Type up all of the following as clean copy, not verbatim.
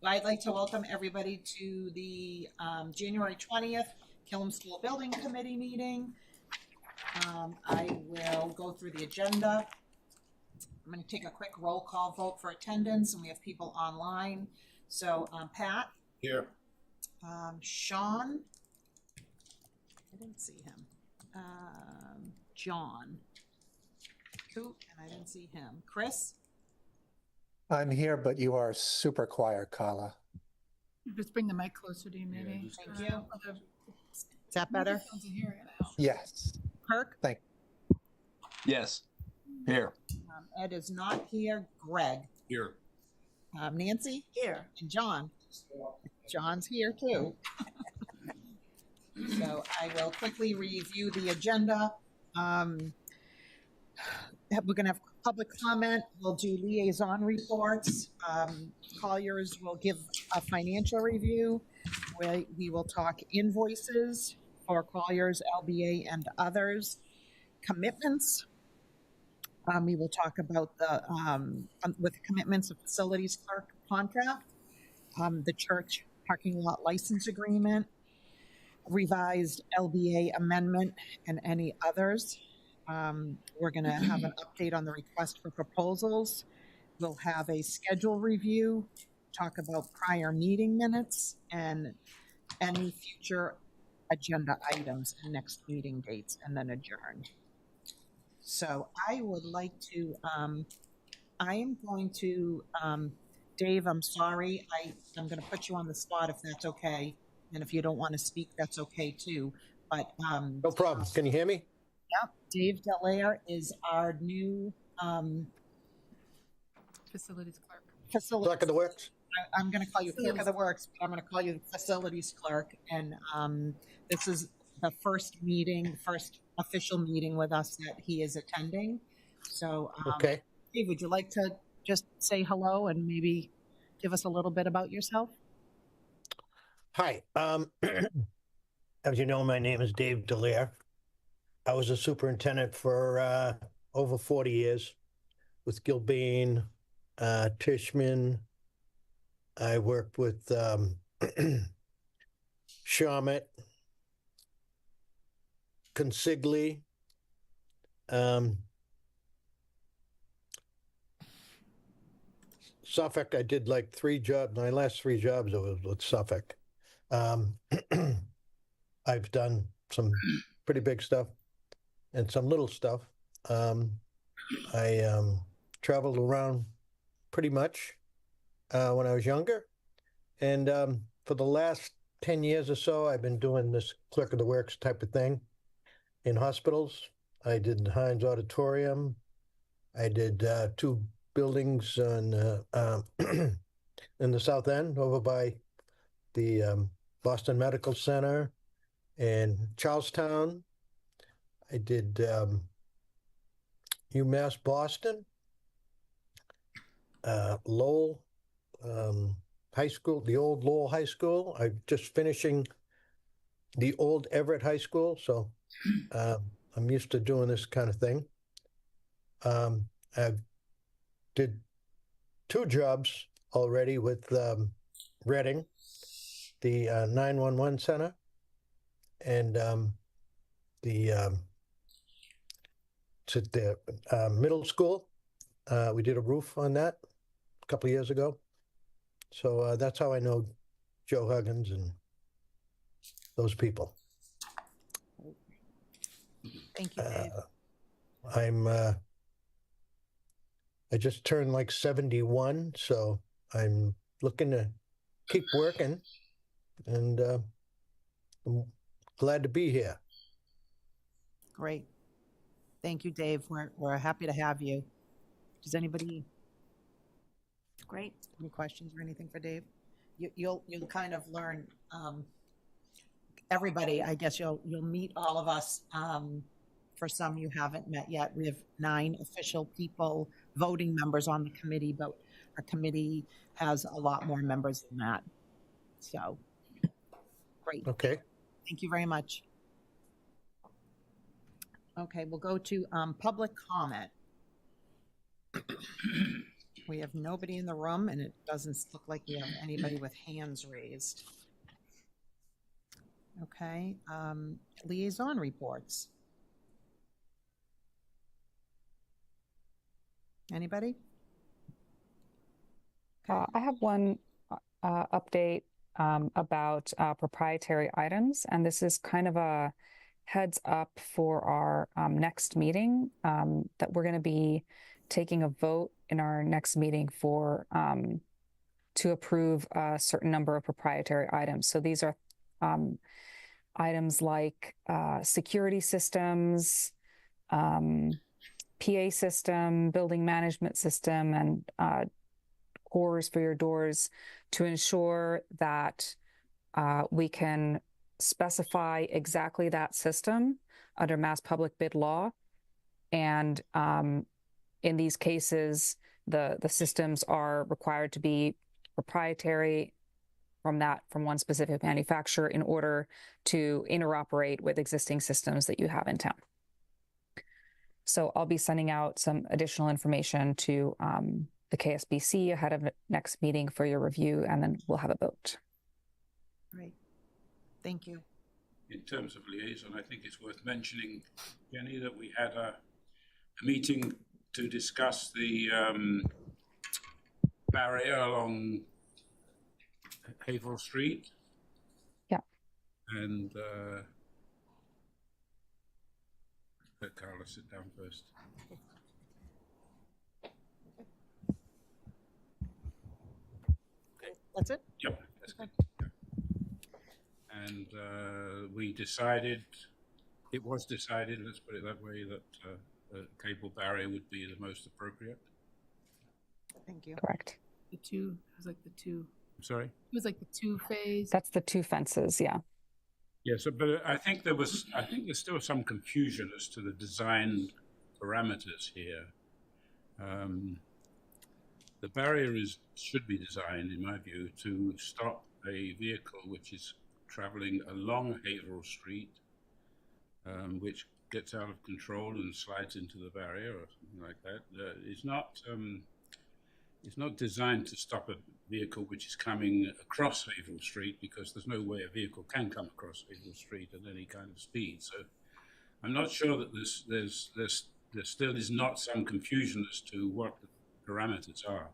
I'd like to welcome everybody to the January 20th Killam School Building Committee meeting. I will go through the agenda. I'm going to take a quick roll call vote for attendance, and we have people online. So Pat? Here. Sean? I didn't see him. John? Coop, and I didn't see him. Chris? I'm here, but you are super quiet, Carla. Just bring the mic closer to you, maybe. Thank you. Is that better? Yes. Kirk? Thank Yes. Here. Ed is not here. Greg? Here. Nancy? Here. And John? John's here too. So I will quickly review the agenda. We're going to have public comment. We'll do liaison reports. Colliers will give a financial review. We will talk invoices for Colliers, LBA, and others. Commitments. We will talk about the with commitments of facilities clerk contract, the church parking lot license agreement, revised LBA amendment, and any others. We're going to have an update on the request for proposals. We'll have a schedule review, talk about prior meeting minutes, and any future agenda items and next meeting dates, and then adjourn. So I would like to, I am going to, Dave, I'm sorry. I'm going to put you on the spot if that's okay. And if you don't want to speak, that's okay too. But no problem. Can you hear me? Yep. Dave Delaire is our new facilities clerk. Clerk of the Works? I'm going to call you Clerk of the Works, but I'm going to call you facilities clerk. And this is the first official meeting with us that he is attending. So, okay. Dave, would you like to just say hello and maybe give us a little bit about yourself? Hi. As you know, my name is Dave Delaire. I was a superintendent for over 40 years with Gilbane, Tishman. I worked with Sharmet, Consigli. Suffolk, I did like 3 jobs. My last 3 jobs was with Suffolk. I've done some pretty big stuff and some little stuff. I traveled around pretty much when I was younger. And for the last 10 years or so, I've been doing this Clerk of the Works type of thing in hospitals. I did the Heinz Auditorium. I did 2 buildings on, in the South End over by the Boston Medical Center and Charlestown. I did UMass Boston, Lowell High School, the old Lowell High School. I'm just finishing the old Everett High School, so I'm used to doing this kind of thing. I did 2 jobs already with Reading, the 911 center, and the middle school. We did a roof on that a couple of years ago. So that's how I know Joe Huggins and those people. Thank you, Dave. I just turned like 71, so I'm looking to keep working, and I'm glad to be here. Great. Thank you, Dave. We're happy to have you. Does anybody? Great. Any questions or anything for Dave? You'll kind of learn. Everybody, I guess you'll meet all of us. For some you haven't met yet. We have 9 official people, voting members on the committee, but our committee has a lot more members than that. So, great. Okay. Thank you very much. Okay, we'll go to public comment. We have nobody in the room, and it doesn't look like we have anybody with hands raised. Okay, liaison reports. Anybody? Okay. I have one update about proprietary items, and this is kind of a heads up for our next meeting that we're going to be taking a vote in our next meeting for to approve a certain number of proprietary items. So these are items like security systems, PA system, building management system, and cores for your doors to ensure that we can specify exactly that system under Mass Public Bid Law. And in these cases, the systems are required to be proprietary from one specific manufacturer in order to interoperate with existing systems that you have in town. So I'll be sending out some additional information to the KSBC ahead of next meeting for your review, and then we'll have a vote. Great. Thank you. In terms of liaison, I think it's worth mentioning, Jenny, that we had a meeting to discuss the barrier along Haverhill Street. Yeah. And let Carla sit down first. That's it? Yep. That's good. And we decided, it was decided, let's put it that way, that a cable barrier would be the most appropriate. Thank you. Correct. The two, it was like the two, I'm sorry? it was like the two phase. That's the two fences, yeah. Yeah, so, but I think there's still some confusion as to the design parameters here. The barrier should be designed, in my view, to stop a vehicle which is traveling along Haverhill Street, which gets out of control and slides into the barrier or something like that. It's not designed to stop a vehicle which is coming across Haverhill Street, because there's no way a vehicle can come across Haverhill Street at any kind of speed. So I'm not sure that there still is not some confusion as to what the parameters are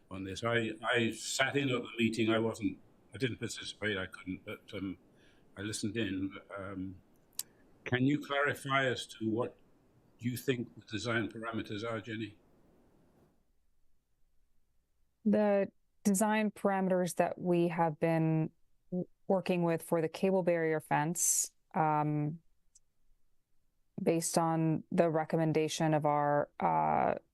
on this. I sat in at the meeting. I didn't participate. I couldn't, but I listened in. Can you clarify as to what you think the design parameters are, Jenny? The design parameters that we have been working with for the cable barrier fence, based on the recommendation of our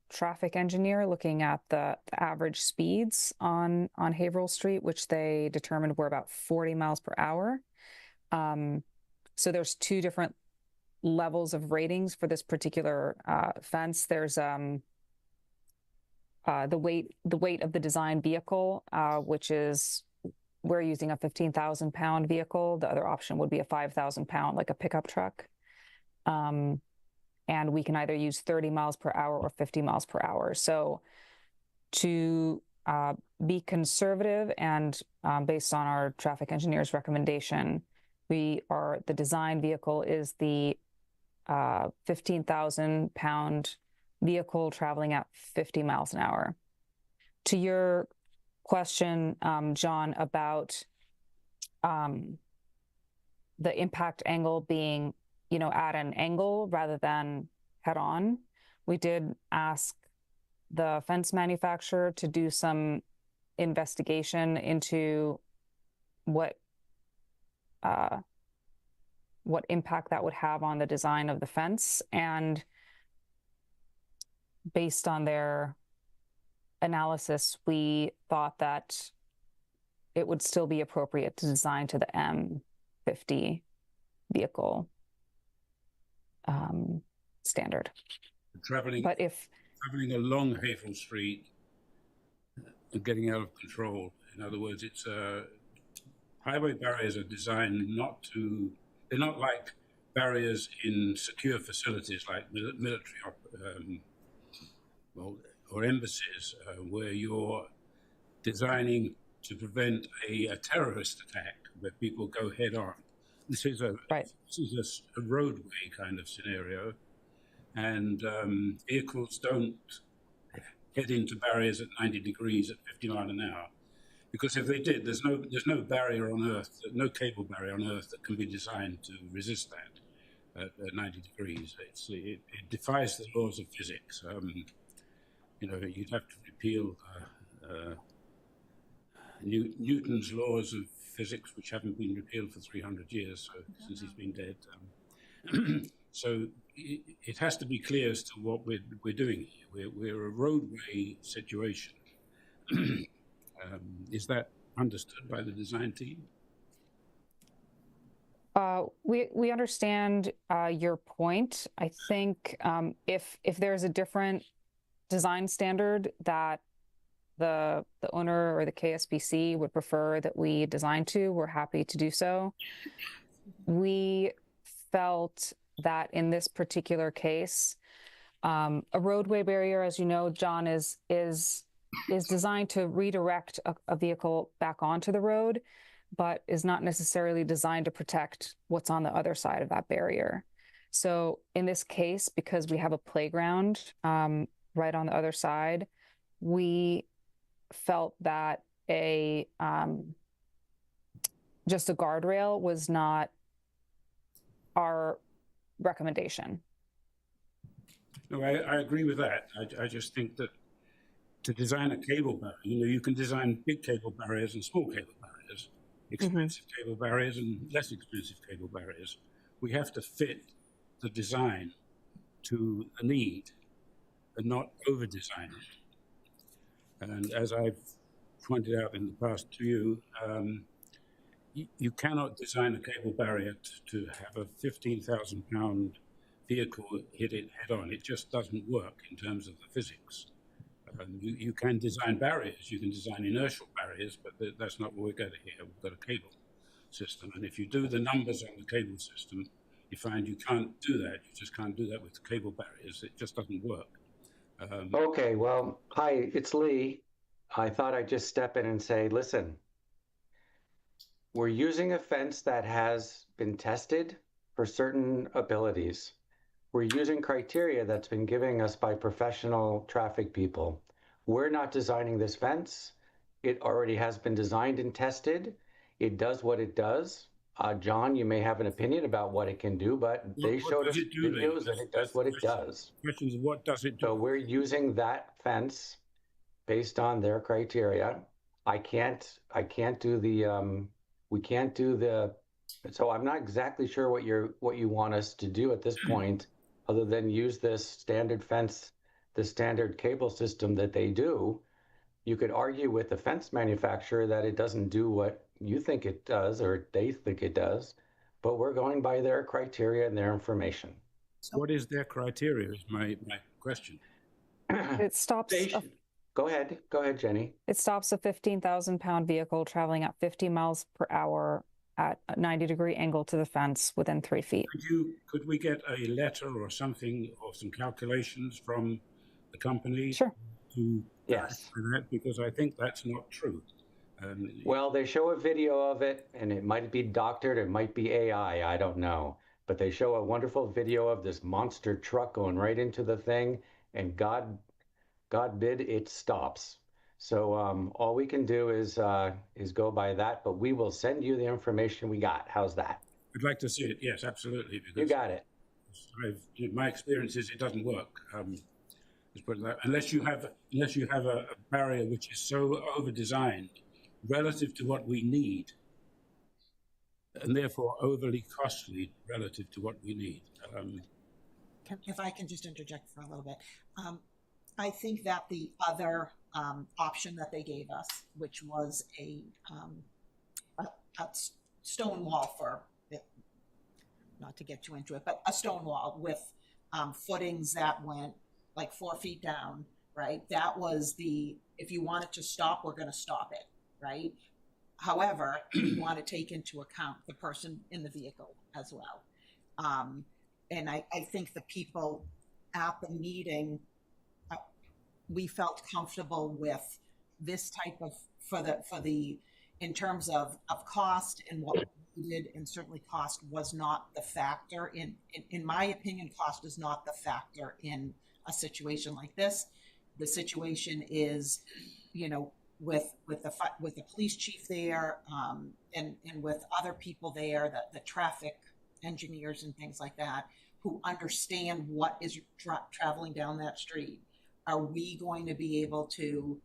traffic engineer looking at the average speeds on Haverhill Street, which they determined were about 40 miles per hour. So there's two different levels of ratings for this particular fence. There's the weight of the design vehicle, which is, we're using a 15,000 pound vehicle. The other option would be a 5,000 pound, like a pickup truck. And we can either use 30 miles per hour or 50 miles per hour. So to be conservative and based on our traffic engineer's recommendation, the design vehicle is the 15,000 pound vehicle traveling at 50 miles an hour. To your question, John, about the impact angle being, at an angle rather than head on, we did ask the fence manufacturer to do some investigation into what impact that would have on the design of the fence. And based on their analysis, we thought that it would still be appropriate to design to the M50 vehicle standard. Traveling along Haverhill Street and getting out of control. In other words, it's highway barriers are designed they're not like barriers in secure facilities like military or embassies where you're designing to prevent a terrorist attack where people go head on. This is Right. a roadway kind of scenario, and vehicles don't head into barriers at 90 degrees at 50 miles an hour, because if they did, there's no barrier on Earth, no cable barrier on Earth that can be designed to resist that at 90 degrees. It defies the laws of physics. You know, you'd have to repeal Newton's laws of physics, which haven't been repealed for 300 years, since he's been dead. So it has to be clear as to what we're doing here. We're a roadway situation. Is that understood by the design team? We understand your point. I think if there's a different design standard that the owner or the KSBC would prefer that we design to, we're happy to do so. We felt that in this particular case, a roadway barrier, as you know, John, is designed to redirect a vehicle back onto the road, but is not necessarily designed to protect what's on the other side of that barrier. So in this case, because we have a playground right on the other side, we felt that just a guardrail was not our recommendation. No, I agree with that. I just think that to design a cable barrier, you know, you can design big cable barriers and small cable barriers, expensive cable barriers and less expensive cable barriers. We have to fit the design to the need and not over-design it. And as I've pointed out in the past to you, you cannot design a cable barrier to have a 15,000-pound vehicle hit it head-on. It just doesn't work in terms of the physics. You can design barriers, you can design inertial barriers, but that's not what we've got here. We've got a cable system. And if you do the numbers on the cable system, you find you can't do that. You just can't do that with the cable barriers. It just doesn't work. Okay, well, hi, it's Lee. I thought I'd just step in and say, listen, we're using a fence that has been tested for certain abilities. We're using criteria that's been given us by professional traffic people. We're not designing this fence. It already has been designed and tested. It does what it does. John, you may have an opinion about what it can do, but they showed us videos and it does what it does. Question is, what does it do? So we're using that fence based on their criteria. I can't do the, we can't do the, so I'm not exactly sure what you want us to do at this point, other than use this standard fence, the standard cable system that they do. You could argue with the fence manufacturer that it doesn't do what you think it does or they think it does, but we're going by their criteria and their information. What is their criteria is my question. It stops. Go ahead, Jenny. It stops a 15,000-pound vehicle traveling at 50 miles per hour at a 90-degree angle to the fence within 3 feet. Could we get a letter or something or some calculations from the company? Sure. To yes, that, because I think that's not true. Well, they show a video of it, and it might be doctored, it might be AI, I don't know. But they show a wonderful video of this monster truck going right into the thing, and God bid it stops. So all we can do is go by that, but we will send you the information we got. How's that? I'd like to see it. Yes, absolutely. Because you got it. My experience is it doesn't work. Unless you have a barrier which is so over-designed relative to what we need, and therefore overly costly relative to what we need. If I can just interject for a little bit. I think that the other option that they gave us, which was a stone wall for, not to get you into it, but a stone wall with footings that went like 4 feet down, right? That was if you want it to stop, we're going to stop it, right? However, you want to take into account the person in the vehicle as well. And I think the people at the meeting we felt comfortable with this type of, for the, in terms of cost and what we needed, and certainly cost was not the factor in my opinion, cost is not the factor in a situation like this. The situation is, you know, with the police chief there, and with other people there, the traffic engineers and things like that, who understand what is traveling down that street. Are we going to be able to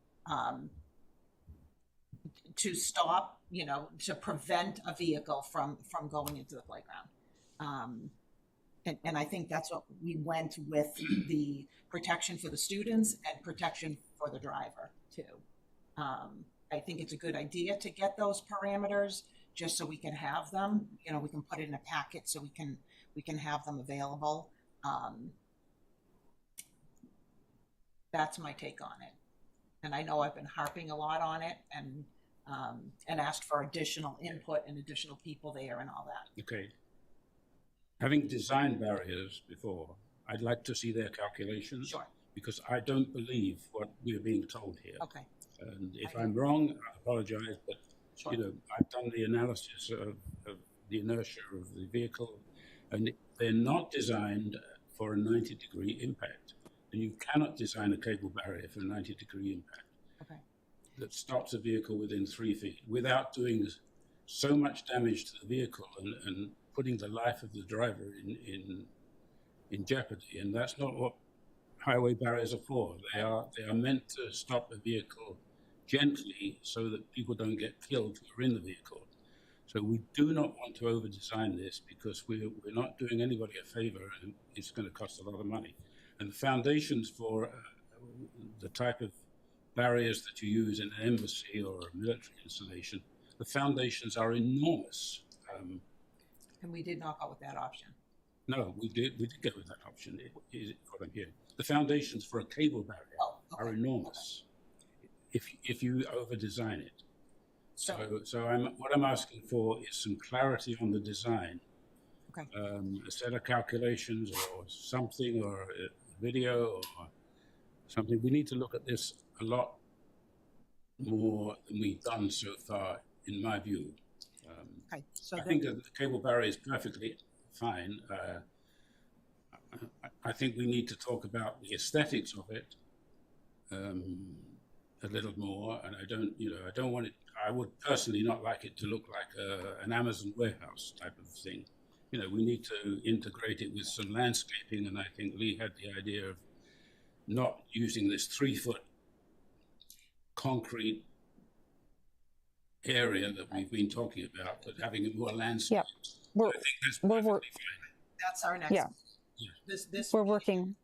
stop, you know, to prevent a vehicle from going into the playground? And I think that's what we went with, the protection for the students and protection for the driver too. I think it's a good idea to get those parameters just so we can have them. You know, we can put it in a packet so we can have them available. That's my take on it. And I know I've been harping a lot on it and asked for additional input and additional people there and all that. Okay. Having designed barriers before, I'd like to see their calculations. Sure. Because I don't believe what we're being told here. Okay. And if I'm wrong, I apologize, but Sure. you know, I've done the analysis of the inertia of the vehicle, and they're not designed for a 90-degree impact. And you cannot design a cable barrier for a 90-degree impact. Okay. That stops a vehicle within 3 feet without doing so much damage to the vehicle and putting the life of the driver in jeopardy. And that's not what highway barriers are for. They are meant to stop a vehicle gently so that people don't get killed who are in the vehicle. So we do not want to over-design this, because we're not doing anybody a favor, and it's going to cost a lot of money. And the foundations for the type of barriers that you use in an embassy or a military installation, the foundations are enormous. And we did not go with that option. No, we did go with that option. Is what I'm hearing. The foundations for a cable barrier are enormous. If you over-design it. So what I'm asking for is some clarity on the design. Okay. A set of calculations or something, or a video or something. We need to look at this a lot more than we've done so far, in my view. Okay. So I think that the cable barrier is perfectly fine. I think we need to talk about the aesthetics of it a little more, and I don't want it. I would personally not like it to look like an Amazon warehouse type of thing. You know, we need to integrate it with some landscaping, and I think Lee had the idea of not using this 3-foot concrete area that we've been talking about, but having it more landscaped. Yeah. I think that's perfectly fine. that's our next. Yeah. This. We're working.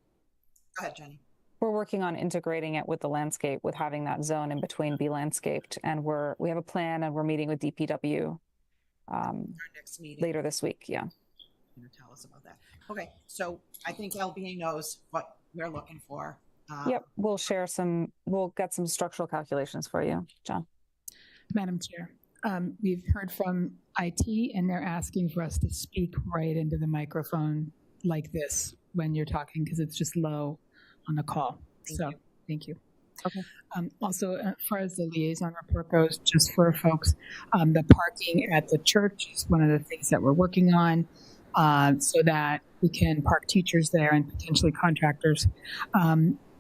Go ahead, Jenny. We're working on integrating it with the landscape, with having that zone in between be landscaped, and we have a plan, and we're meeting with DPW Our next meeting. later this week. Yeah. You're gonna tell us about that. Okay, so I think LBA knows what we're looking for. Yep. We'll get some structural calculations for you, John. Madam Chair, we've heard from IT, and they're asking for us to speak right into the microphone like this when you're talking, because it's just low on the call. Thank you. Okay. Also, as far as the liaison report goes, just for folks, the parking at the church is one of the things that we're working on, so that we can park teachers there and potentially contractors.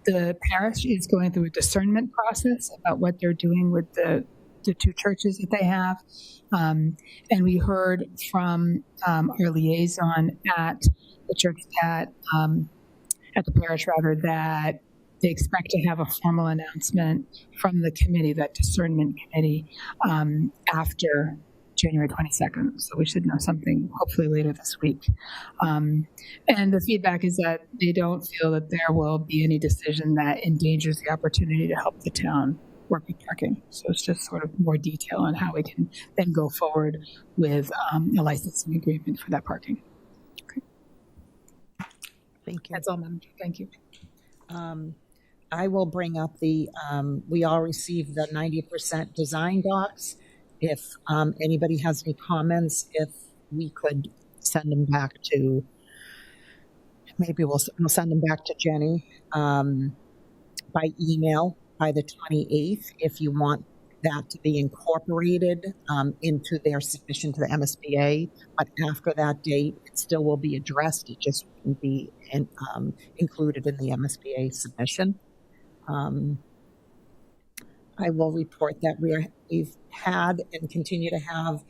The parish is going through a discernment process about what they're doing with the 2 churches that they have. And we heard from our liaison at the church at the parish rather, that they expect to have a formal announcement from the committee, that discernment committee, after January 22nd. So we should know something hopefully later this week. And the feedback is that they don't feel that there will be any decision that endangers the opportunity to help the town work with parking. So it's just sort of more detail on how we can then go forward with a licensing agreement for that parking. Okay. Thank you. That's all, Madam Chair. Thank you. I will bring up we all received the 90% design docs. If anybody has any comments, if we could send them back to, maybe we'll send them back to Jenny. by email by the 28th if you want that to be incorporated into their submission to the MSBA. But after that date, it still will be addressed. It just wouldn't be included in the MSBA submission. I will report that we've had and continue to have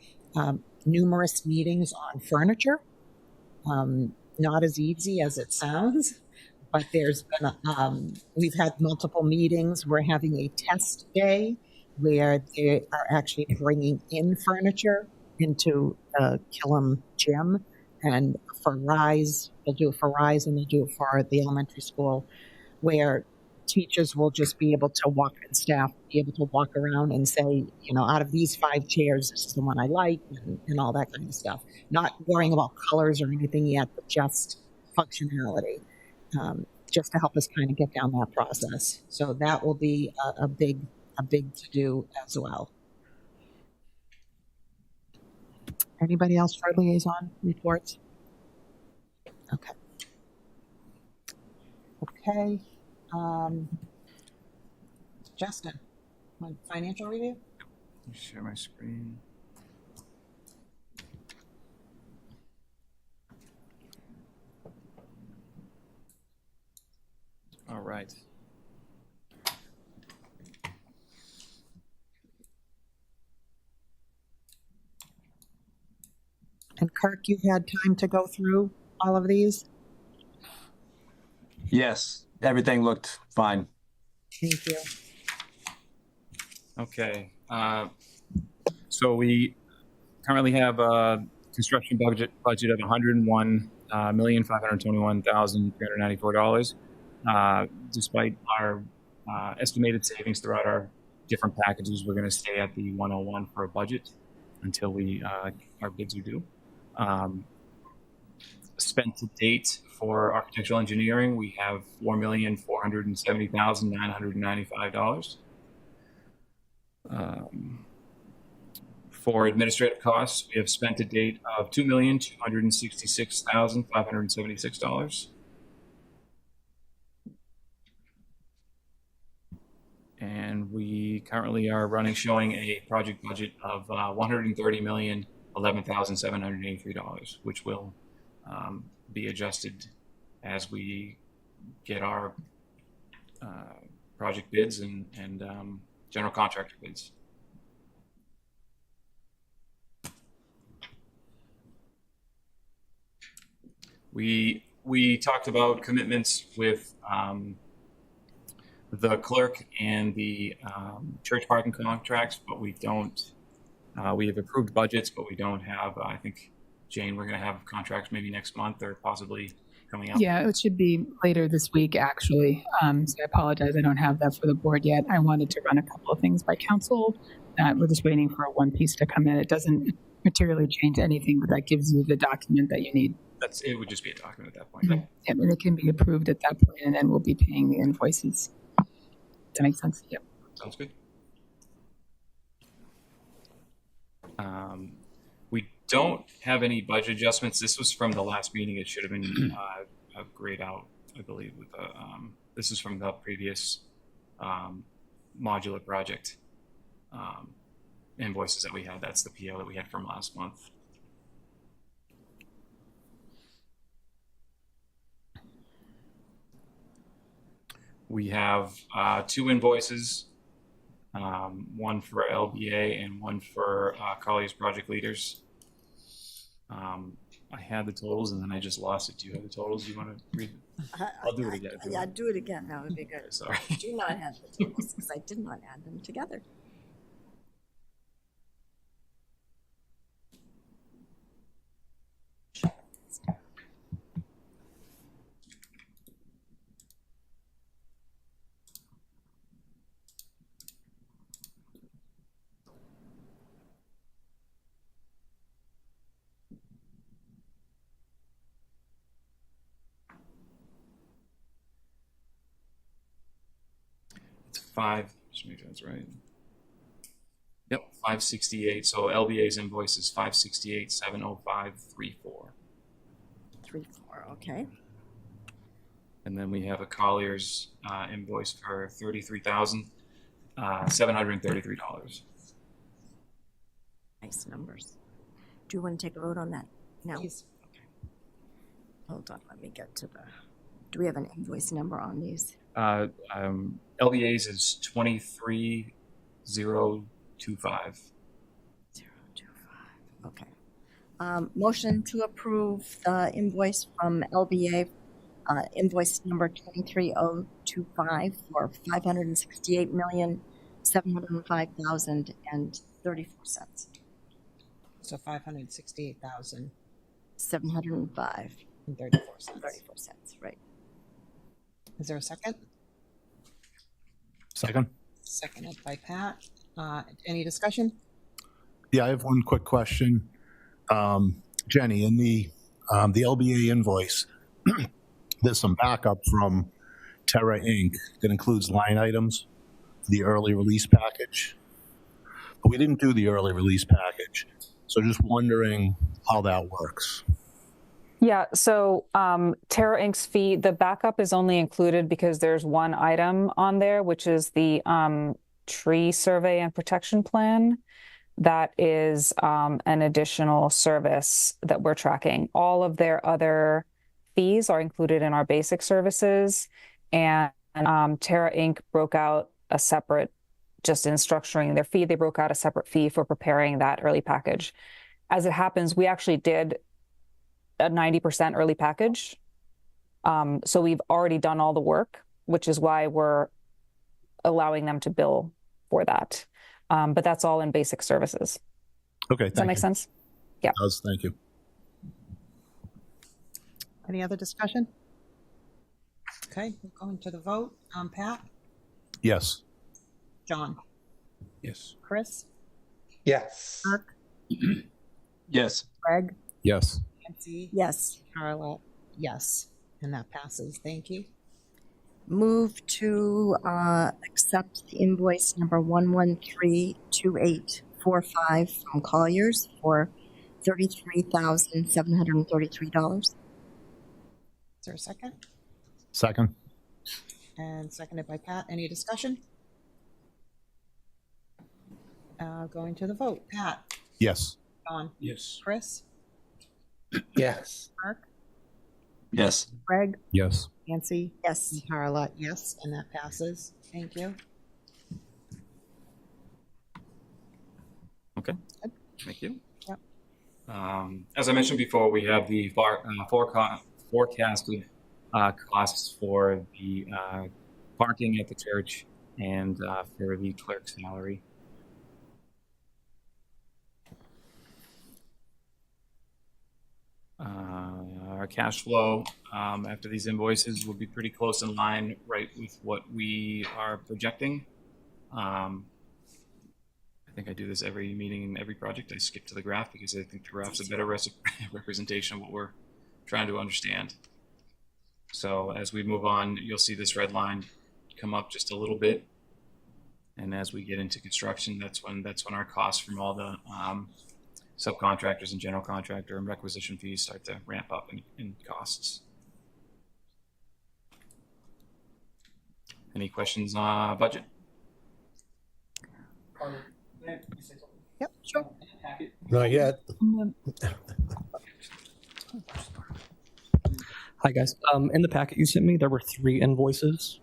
numerous meetings on furniture. Not as easy as it sounds, but there's been we've had multiple meetings. We're having a test day where they are actually bringing in furniture into Killam gym, and for Rise, they'll do it for Rise, and they'll do it for the elementary school, where teachers will just be able to walk, and staff be able to walk around and say, you know, out of these 5 chairs, this is the one I like, and all that kind of stuff. Not worrying about colors or anything yet, but just functionality, just to help us kind of get down that process. So that will be a big to do as well. Anybody else for liaison reports? Okay. Okay. Justin, on financial review? Let me share my screen. All right. And Kirk, you've had time to go through all of these? Yes, everything looked fine. Thank you. Okay. So we currently have a construction budget of $101,521,394. Despite our estimated savings throughout our different packages, we're going to stay at the 101 for a budget until our bids are due. Spent to date for architectural engineering, we have $4,470,995. For administrative costs, we have spent a date of $2,266,576. And we currently are showing a project budget of $130,011,783, which will be adjusted as we get our project bids and general contractor bids. We talked about commitments with the clerk and the church parking contracts, but we don't. We have approved budgets, but we don't have. I think, Jane, we're going to have contracts maybe next month or possibly coming up. Yeah, it should be later this week, actually. So I apologize, I don't have that for the board yet. I wanted to run a couple of things by council. We're just waiting for one piece to come in. It doesn't materially change anything, but that gives you the document that you need. It would just be a document at that point. Mm-hmm. Yeah, and it can be approved at that point, and then we'll be paying the invoices. Does that make sense? Yep. Sounds good. We don't have any budget adjustments. This was from the last meeting. It should have been grayed out, I believe. With this is from the previous modular project invoices that we had. That's the PO that we had from last month. We have 2 invoices, one for LBA and one for Collier's project leaders. I had the totals and then I just lost it. Do you have the totals? Do you want to read it? I'll do it again. Yeah, do it again. That would be good. Okay, sorry. I do not have the totals because I did not add them together. It's 5. Just make sure that's right. Yep, 568. So LBA's invoice is 568,705.34. 3-4. Okay. And then we have a Collier's invoice for $33,733. Nice numbers. Do you want to take a vote on that? No. Please. Hold on, let me get to the, do we have an invoice number on these? LBA's is 23025. 025, okay. Motion to approve the invoice from LBA, invoice number 23025 for $568,705,034. So 568,000 705 and 34 cents. 34 cents, right. Is there a second? Second. Seconded by Pat. Any discussion? Yeah, I have one quick question. Jenny, in the LBA invoice, there's some backup from Terra Inc. that includes line items for the early release package. But we didn't do the early release package. So just wondering how that works. Yeah, so Terra Inc.'s fee, the backup is only included because there's one item on there, which is the tree survey and protection plan. That is an additional service that we're tracking. All of their other fees are included in our basic services, and Terra Inc. broke out a separate, just in structuring their fee, they broke out a separate fee for preparing that early package. As it happens, we actually did a 90% early package. So we've already done all the work, which is why we're allowing them to bill for that. But that's all in basic services. Okay, Does that make sense? Yeah. It does, thank you. Any other discussion? Okay, we're going to the vote. Pat? Yes. John? Yes. Chris? Yes. Kirk? Yes. Greg? Yes. Nancy? Yes. Carla? Yes. And that passes. Thank you. Move to accept the invoice number 1132845 from Colliers for $33,733. Is there a second? Second. And seconded by Pat. Any discussion? Going to the vote. Pat? Yes. John? Yes. Chris? Yes. Mark? Yes. Greg? Yes. Nancy? Yes. And Carla? Yes. And that passes. Thank you. Okay. Thank you. Yep. As I mentioned before, we have the forecasted costs for the parking at the church and for the clerk's salary. Our cash flow after these invoices will be pretty close in line, right, with what we are projecting. I think I do this every meeting and every project. I skip to the graph because I think the graph's a better representation of what we're trying to understand. So as we move on, you'll see this red line come up just a little bit. And as we get into construction, that's when our costs from all the subcontractors and general contractor and requisition fees start to ramp up in costs. Any questions on budget? Yep, sure. Not yet. Hi guys. In the packet you sent me, there were 3 invoices.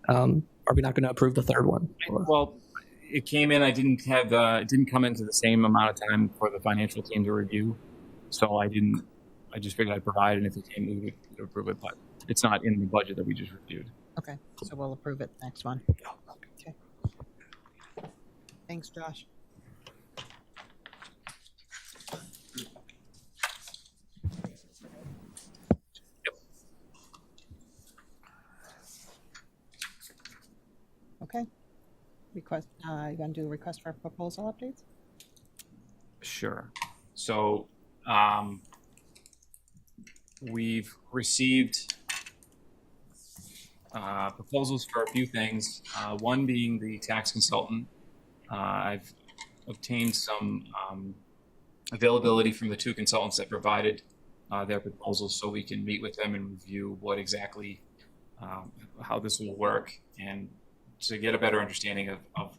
Are we not going to approve the third one? Well, it came in. I didn't have. It didn't come into the same amount of time for the financial team to review, so I didn't. I just figured I'd provide, and if it came, we would approve it. But it's not in the budget that we just reviewed. Okay, so we'll approve it next one. Okay. Thanks, Josh. Okay. Request, you gonna do a request for proposal updates? Sure. So we've received proposals for a few things. One being the tax consultant. I've obtained some availability from the 2 consultants that provided their proposals, so we can meet with them and review what exactly how this will work and to get a better understanding of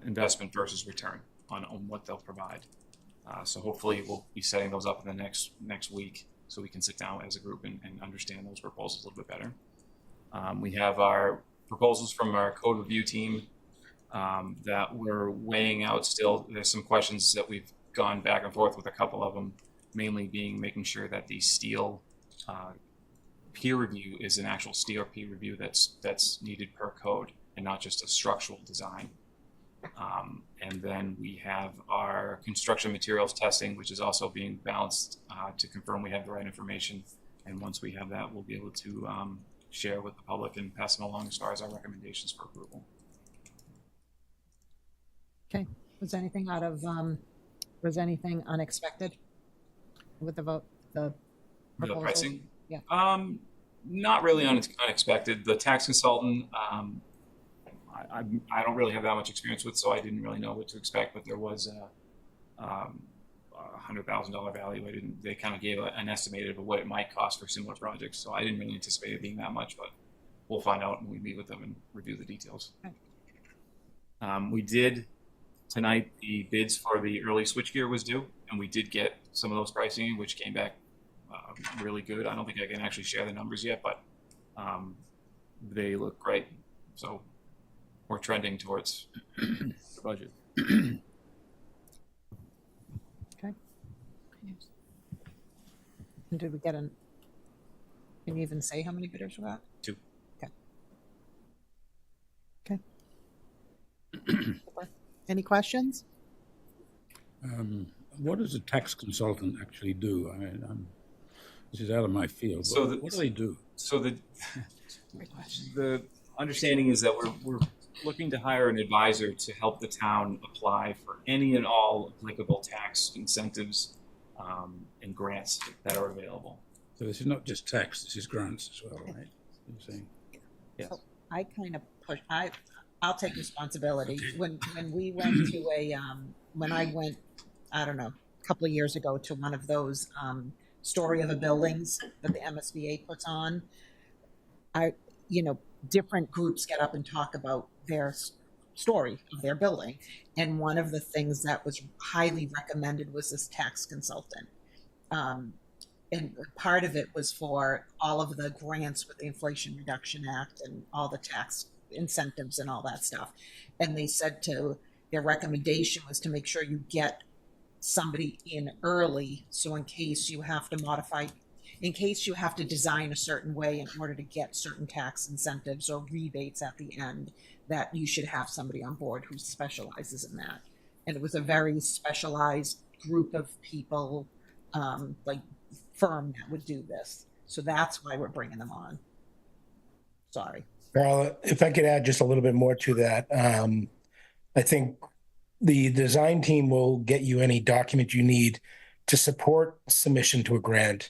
investment versus return on what they'll provide. So hopefully we'll be setting those up in the next week so we can sit down as a group and understand those proposals a little bit better. We have our proposals from our code review team that we're weighing out still. There's some questions that we've gone back and forth with a couple of them, mainly being making sure that the steel peer review is an actual steel peer review that's needed per code and not just a structural design. And then we have our construction materials testing, which is also being balanced to confirm we have the right information. And once we have that, we'll be able to share with the public and pass them along as far as our recommendations for approval. Okay. Was anything unexpected with the vote? The proposal? pricing? Yeah. Not really unexpected. The tax consultant, I don't really have that much experience with, so I didn't really know what to expect, but there was a $100,000 value. They kind of gave an estimated of what it might cost for similar projects, so I didn't really anticipate it being that much, but we'll find out when we meet with them and review the details. Okay. We did tonight, the bids for the early switchgear was due, and we did get some of those pricing, which came back really good. I don't think I can actually share the numbers yet, but they look great. So we're trending towards the budget. Okay. And did we get can you even say how many bidders we got? 2. Okay. Any questions? What does a tax consultant actually do? I mean, this is out of my field. So what do they do? So the understanding is that we're looking to hire an advisor to help the town apply for any and all applicable tax incentives and grants that are available. So this is not just tax; this is grants as well, right? You're saying? Yes. So I kind of push. I'll take responsibility. When we went to when I went, I don't know, a couple of years ago to one of those story of the buildings that the MSBA puts on, different groups get up and talk about their story of their building. And one of the things that was highly recommended was this tax consultant. And part of it was for all of the grants with the Inflation Reduction Act and all the tax incentives and all that stuff. And they said their recommendation was to make sure you get somebody in early, so in case you have to design a certain way in order to get certain tax incentives or rebates at the end, that you should have somebody on board who specializes in that. And it was a very specialized group of people, like firm that would do this. So that's why we're bringing them on. Sorry. Carla, if I could add just a little bit more to that, I think the design team will get you any document you need to support submission to a grant.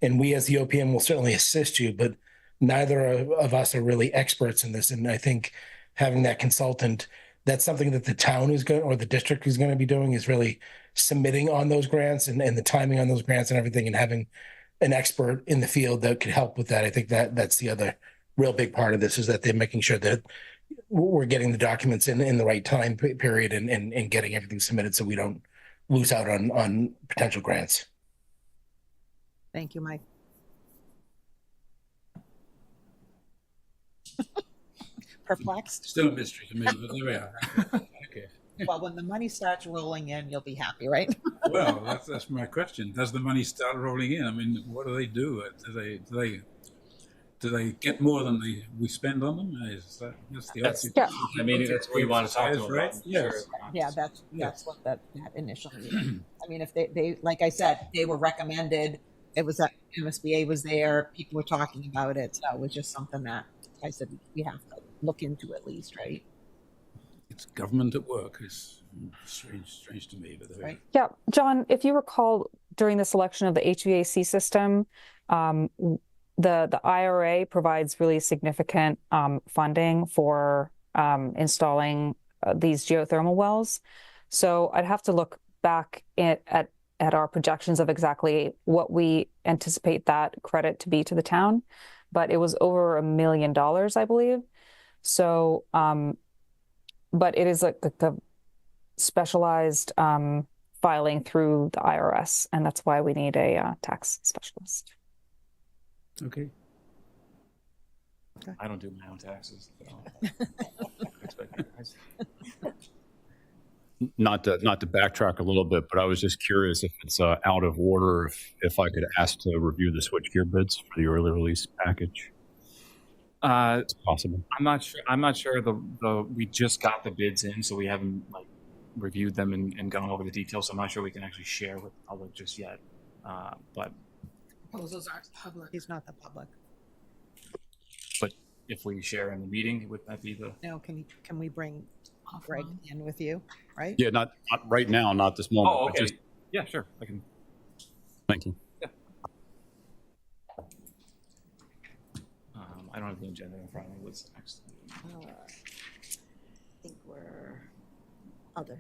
And we as the OPM will certainly assist you, but neither of us are really experts in this. And I think having that consultant, that's something that the town is going, or the district is going to be doing, is really submitting on those grants and the timing on those grants and everything, and having an expert in the field that could help with that. I think that's the other real big part of this, is that they're making sure that we're getting the documents in the right time period and getting everything submitted so we don't lose out on potential grants. Thank you, Mike. Perplexed? Still a mystery to me, but there we are. Okay. Well, when the money starts rolling in, you'll be happy, right? Well, that's my question. Does the money start rolling in? I mean, what do they do? Do they get more than we spend on them? That's the answer. Yeah. I mean, that's what we want to talk to them right? about. Yes. Sure. Yeah, that's what that initially is. I mean, if they like I said, they were recommended. It was that MSBA was there. People were talking about it. So it was just something that I said we have to look into at least, right? It's government at work. It's strange to me, but right. Yeah, John, if you recall, during the selection of the HVAC system, the IRA provides really significant funding for installing these geothermal wells. So I'd have to look back at at our projections of exactly what we anticipate that credit to be to the town, but it was over $1 million, I believe. So, but it is like a specialized filing through the IRS, and that's why we need a tax specialist. Okay. Okay. I don't do my own taxes. So. Expect you guys. Not to backtrack a little bit, but I was just curious if it's out of order, if I could ask to review the switchgear bids for the early release package. It's possible. I'm not sure. We just got the bids in, so we haven't like reviewed them and gone over the details. So I'm not sure we can actually share with the public just yet. But Proposals aren't public. He's not the public. But if we share in the meeting, would that be the? No, can we bring Greg in with you, right? Yeah, not right now, not this moment. Oh, okay. But just, yeah, sure. I can. Thank you. Yeah. I don't have the agenda in front of me. What's next? I think we're other.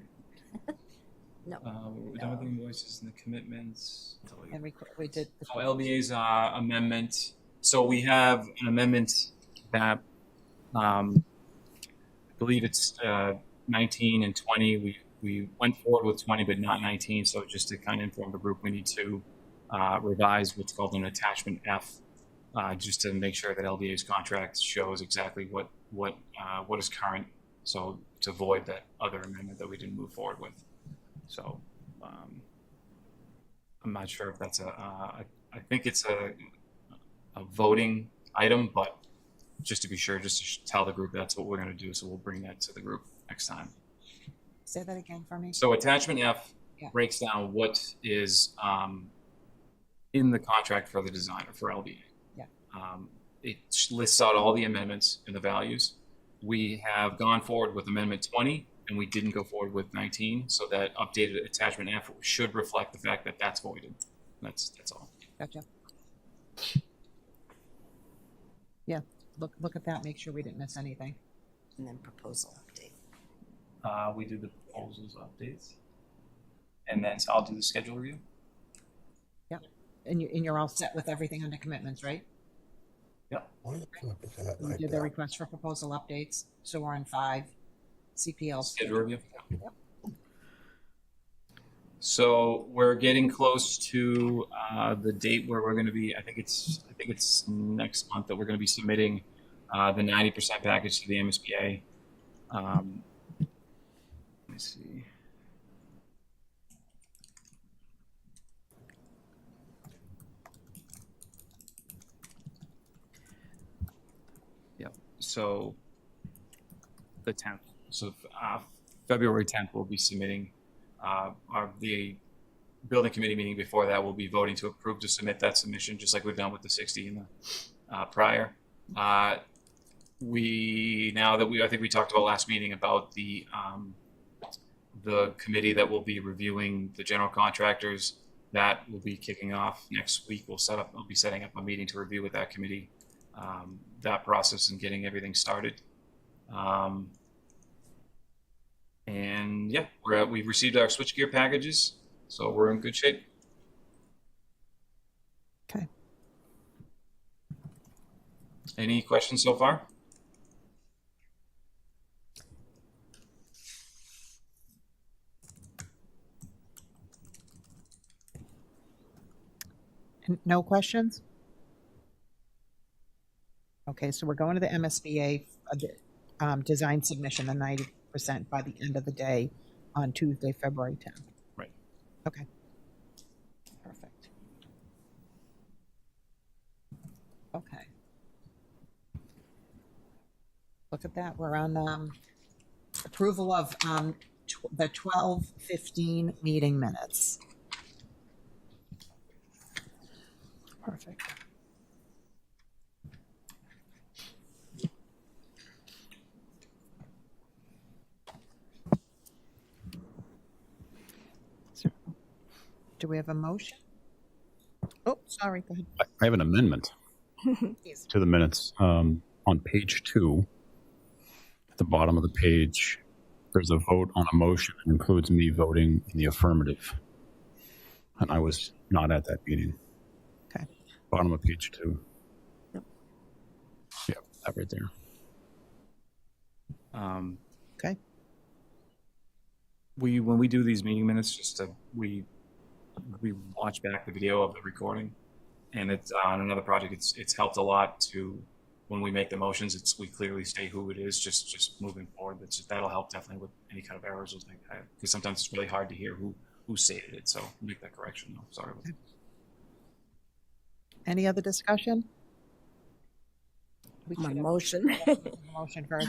No. We're done with the invoices and the commitments. And we did. LBA's amendment. So we have an amendment that I believe it's 19 and 20. We went forward with 20, but not 19. So just to kind of inform the group, we need to revise what's called an attachment F, just to make sure that LBA's contract shows exactly what is current. So to avoid that other amendment that we didn't move forward with. So I'm not sure if that's I think it's a voting item, but just to be sure, just to tell the group that's what we're going to do. So we'll bring that to the group next time. Say that again for me. So attachment F breaks down what is in the contract for the designer for LBA. Yeah. It lists out all the amendments and the values. We have gone forward with amendment 20, and we didn't go forward with 19. So that updated attachment F should reflect the fact that that's voided. That's all. Gotcha. Yeah, look at that. Make sure we didn't miss anything. And then proposal update. We do the proposals updates, and then so I'll do the schedule review. Yeah, and you're all set with everything under commitments, right? Yeah. We did the request for proposal updates, so we're on 5. CPL Schedule review. Yep. So we're getting close to the date where we're going to be. I think it's next month that we're going to be submitting the 90% package to the MSBA. Let me see. Yep. So the 10th. So February 10th, we'll be submitting. The building committee meeting before that, we'll be voting to approve to submit that submission, just like we've done with the 60 and the prior. I think we talked about last meeting about the committee that will be reviewing the general contractors. That will be kicking off next week. I'll be setting up a meeting to review with that committee that process and getting everything started. And yeah, we've received our switchgear packages, so we're in good shape. Okay. Any questions so far? No questions? Okay, so we're going to the MSBA design submission, the 90% by the end of the day on Tuesday, February 10th. Right. Okay. Perfect. Okay. Look at that. We're on approval of the 12:15 meeting minutes. Perfect. Do we have a motion? Oh, sorry. Go ahead. I have an amendment to the minutes. On page 2, at the bottom of the page, there's a vote on a motion that includes me voting in the affirmative. and I was not at that meeting. Okay. Bottom of page 2. Yep. Yeah, that right there. Okay. When we do these meeting minutes, we watch back the video of the recording, and it's on another project. It's helped a lot to when we make the motions. We clearly state who it is. Just moving forward. That'll help definitely with any kind of errors or things like that, because sometimes it's really hard to hear who stated it. So make that correction. No, sorry about that. Any other discussion? My motion. Motion first.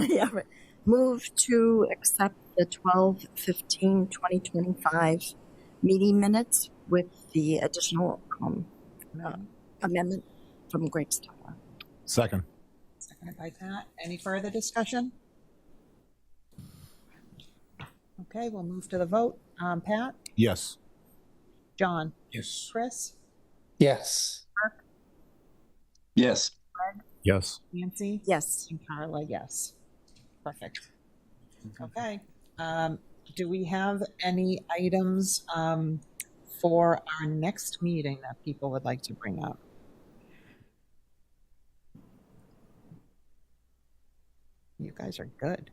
Yeah, right. Move to accept the 12/15/2025 meeting minutes with the additional amendment from Greg Stella. Second. Seconded by Pat. Any further discussion? Okay, we'll move to the vote. Pat? Yes. John? Yes. Chris? Yes. Mark? Yes. Yes. Nancy? Yes. And Carla, yes. Perfect. Okay. Do we have any items for our next meeting that people would like to bring up? You guys are good.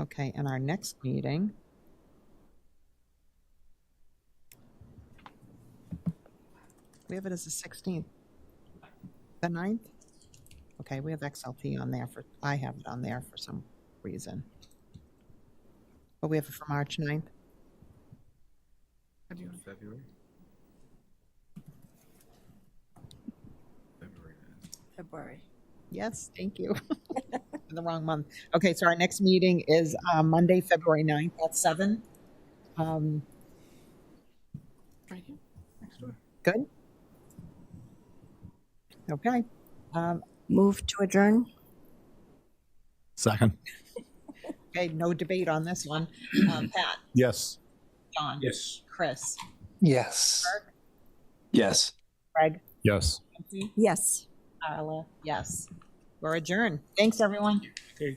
Okay, and our next meeting. We have it as the 16th. The 9th? Okay, we have XLT on there I have it on there for some reason. But we have it for March 9th. February. February. Yes, thank you. In the wrong month. Okay, so our next meeting is Monday, February 9th at 7. Right here, next door. Good? Okay. Move to adjourn. Second. Okay, no debate on this one. Pat? Yes. John? Yes. Chris? Yes. Kirk? Yes. Greg? Yes. Nancy? Yes. Carla? Yes. We're adjourned. Thanks, everyone. Okay.